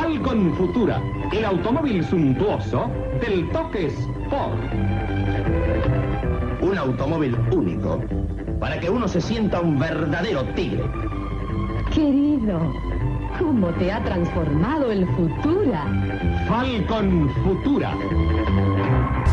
Falcon Futura, el automóvil suntuoso del toque Sport. Un automóvil único para que uno se sienta un verdadero tigre. Querido, ¿cómo te ha transformado el Futura? Falcon Futura.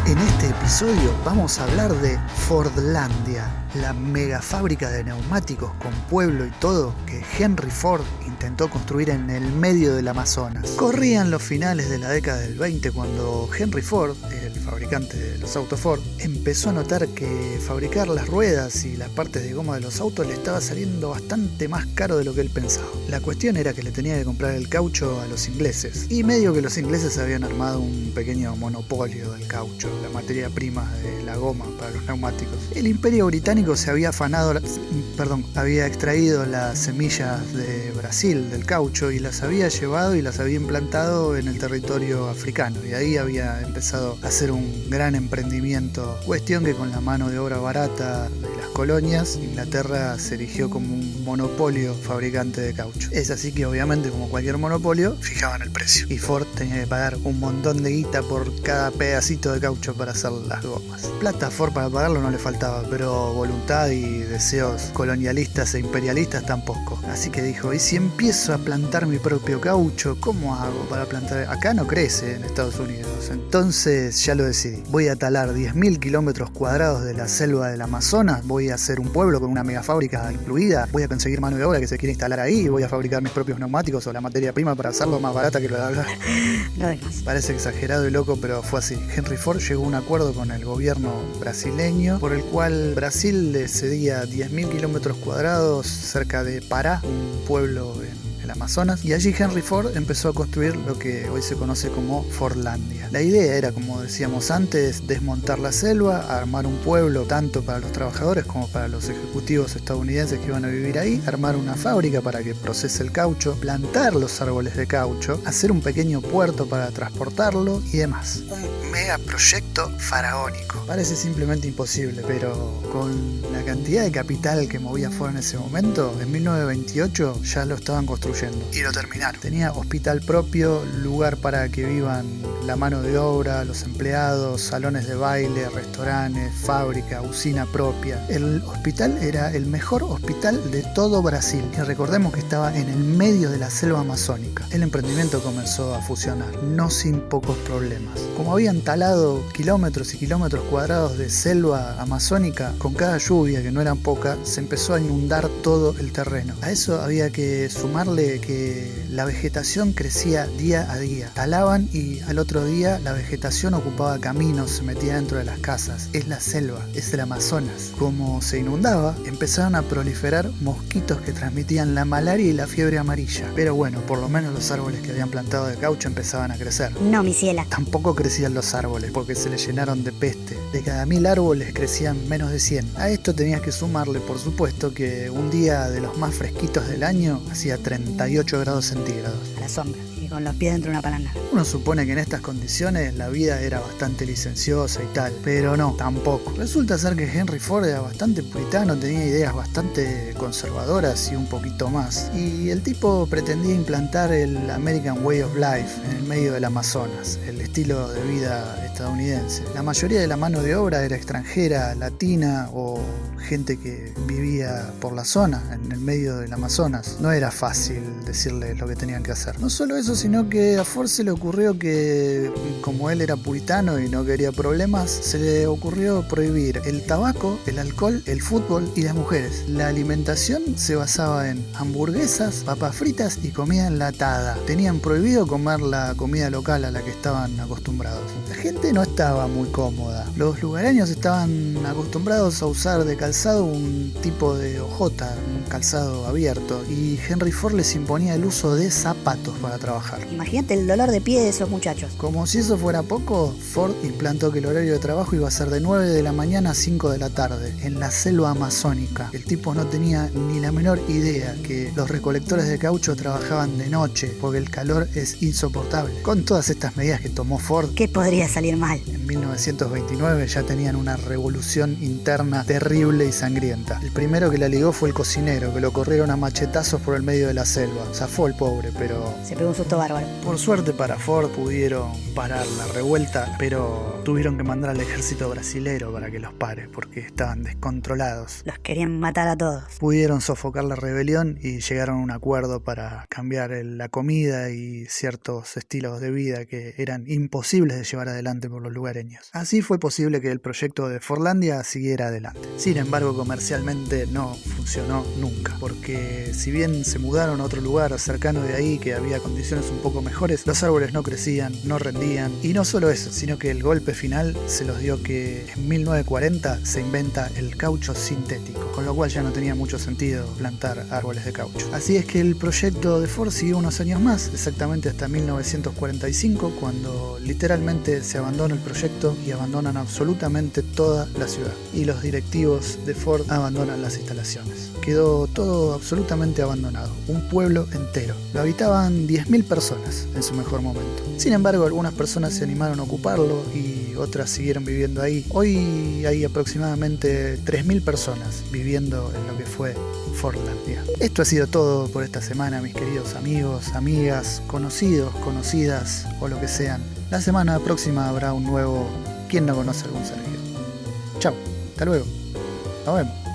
En este episodio vamos a hablar de Fordlandia, la mega fábrica de neumáticos con pueblo y todo que Henry Ford intentó construir en el medio del Amazonas. Corrían los finales de la década del 20 cuando Henry Ford, el fabricante de los autos Ford, empezó a notar que fabricar las ruedas y las partes de goma de los autos le estaba saliendo bastante más caro de lo que él pensaba. La cuestión era que le tenía que comprar el caucho a los ingleses, y medio que los ingleses habían armado un pequeño monopolio del caucho, la materia prima de la goma para los neumáticos. El Imperio Británico se había había extraído las semillas de Brasil del caucho y las había llevado y las había implantado en el territorio africano, y ahí había empezado a hacer un gran emprendimiento, cuestión que con la mano de obra barata de las colonias, Inglaterra se erigió como un monopolio fabricante de caucho. Es así que obviamente, como cualquier monopolio, fijaban el precio, y Ford tenía que pagar un montón de guita por cada pedacito de caucho para hacer las gomas. Plata a Ford para pagarlo no le faltaba, pero voluntad y deseos colonialistas e imperialistas tampoco. Así que dijo, ¿y si empiezo a plantar mi propio caucho? ¿Cómo hago para plantar? Acá no crece en Estados Unidos. Entonces ya lo decidí. Voy a talar 10.000 kilómetros cuadrados de la selva del Amazonas, voy a hacer un pueblo con una mega fábrica incluida, voy a conseguir mano de obra que se quiere instalar ahí, voy a fabricar mis propios neumáticos o la materia prima para hacerlo más barata que lo de acá. No dejas. Parece exagerado y loco, pero fue así. Henry Ford llegó a un acuerdo con el gobierno brasileño por el cual Brasil le cedía 10.000 kilómetros cuadrados cerca de Pará, un pueblo en el Amazonas, y allí Henry Ford empezó a construir lo que hoy se conoce como Fordlandia. La idea era, como decíamos antes, desmontar la selva, armar un pueblo tanto para los trabajadores como para los ejecutivos estadounidenses que iban a vivir ahí, armar una fábrica para que procese el caucho, plantar los árboles de caucho, hacer un pequeño puerto para transportarlo y demás. Un mega proyecto faraónico. Parece simplemente imposible, pero con la cantidad de capital que movía Ford en ese momento, en 1928 ya lo estaban construyendo y lo terminaron. Tenía hospital propio, lugar para que vivan la mano de obra, los empleados, salones de baile, restaurantes, fábrica, usina propia. El hospital era el mejor hospital de todo Brasil, y recordemos que estaba en el medio de la selva amazónica. El emprendimiento comenzó a funcionar, no sin pocos problemas. Como habían talado kilómetros y kilómetros cuadrados de selva amazónica, con cada lluvia, que no eran pocas, se empezó a inundar todo el terreno. A eso había que sumarle que la vegetación crecía día a día. Talaban y al otro día la vegetación ocupaba caminos, se metía dentro de las casas. Es la selva, es el Amazonas. Como se inundaba, empezaron a proliferar mosquitos que transmitían la malaria y la fiebre amarilla. Pero bueno, por lo menos los árboles que habían plantado de caucho empezaban a crecer. No, mi ciela. Tampoco crecían los árboles, porque se les llenaron de peste. De cada 1.000 árboles crecían menos de 100. A esto tenías que sumarle, por supuesto, que un día de los más fresquitos del año hacía 38 grados centígrados. A la sombra, y con los pies dentro de una palangana. Uno supone que en estas condiciones la vida era bastante licenciosa y tal, pero no, tampoco. Resulta ser que Henry Ford era bastante puritano, tenía ideas bastante conservadoras y un poquito más. Y el tipo pretendía implantar el American Way of Life en el medio del Amazonas, el estilo de vida estadounidense. La mayoría de la mano de obra era extranjera, latina o gente que vivía por la zona, en el medio del Amazonas. No era fácil decirles lo que tenían que hacer. No solo eso, sino que a Ford se le ocurrió que, como él era puritano y no quería problemas, se le ocurrió prohibir el tabaco, el alcohol, el fútbol y las mujeres. La alimentación se basaba en hamburguesas, papas fritas y comida enlatada. Tenían prohibido comer la comida local a la que estaban acostumbrados. La gente no estaba muy cómoda. Los lugareños estaban acostumbrados a usar de calzado un tipo de hojota, un calzado abierto, y Henry Ford les imponía el uso de zapatos para trabajar. Imagínate el dolor de pie de esos muchachos. Como si eso fuera poco, Ford implantó que el horario de trabajo iba a ser de 9 de la mañana a 5 de la tarde, en la selva amazónica. El tipo no tenía ni la menor idea que los recolectores de caucho trabajaban de noche, porque el calor es insoportable. Con todas estas medidas que tomó Ford, ¿Qué podría salir mal? en 1929 ya tenían una revolución interna terrible y sangrienta. El primero que la ligó fue el cocinero, que lo corrieron a machetazos por el medio de la selva. selva. Zafó el pobre, pero Se pegó un susto bárbaro. por suerte para Ford pudieron parar la revuelta, pero tuvieron que mandar al ejército brasilero para que los pare, porque estaban descontrolados. Los querían matar a todos. Pudieron sofocar la rebelión y llegaron a un acuerdo para cambiar la comida y ciertos estilos de vida que eran imposibles de llevar adelante por los lugareños. Así fue posible que el proyecto de Fordlandia siguiera adelante. Sin embargo, comercialmente no funcionó nunca, porque si bien se mudaron a otro lugar cercano de ahí que había condiciones un poco mejores, los árboles no crecían, no rendían, y no solo eso, sino que el golpe final se los dio que en 1940 se inventa el caucho sintético, con lo cual ya no tenía mucho sentido plantar árboles de caucho. Así es que el proyecto de Ford siguió unos años más, exactamente hasta 1945, cuando literalmente se abandona el proyecto y abandonan absolutamente toda la ciudad. Y los directivos de Ford abandonan las instalaciones. Quedó todo absolutamente abandonado, un pueblo entero. Lo habitaban 10.000 personas en su mejor momento. Sin embargo, algunas personas se animaron a ocuparlo y otras siguieron viviendo ahí. Hoy hay aproximadamente 3.000 personas viviendo en lo que fue Fordlandia. Esto ha sido todo por esta semana, mis queridos amigos, amigas, conocidos, conocidas o lo que sean. La semana próxima habrá un nuevo ¿Quién no conoce algún Sergio? Chau, hasta luego. Nos vemos.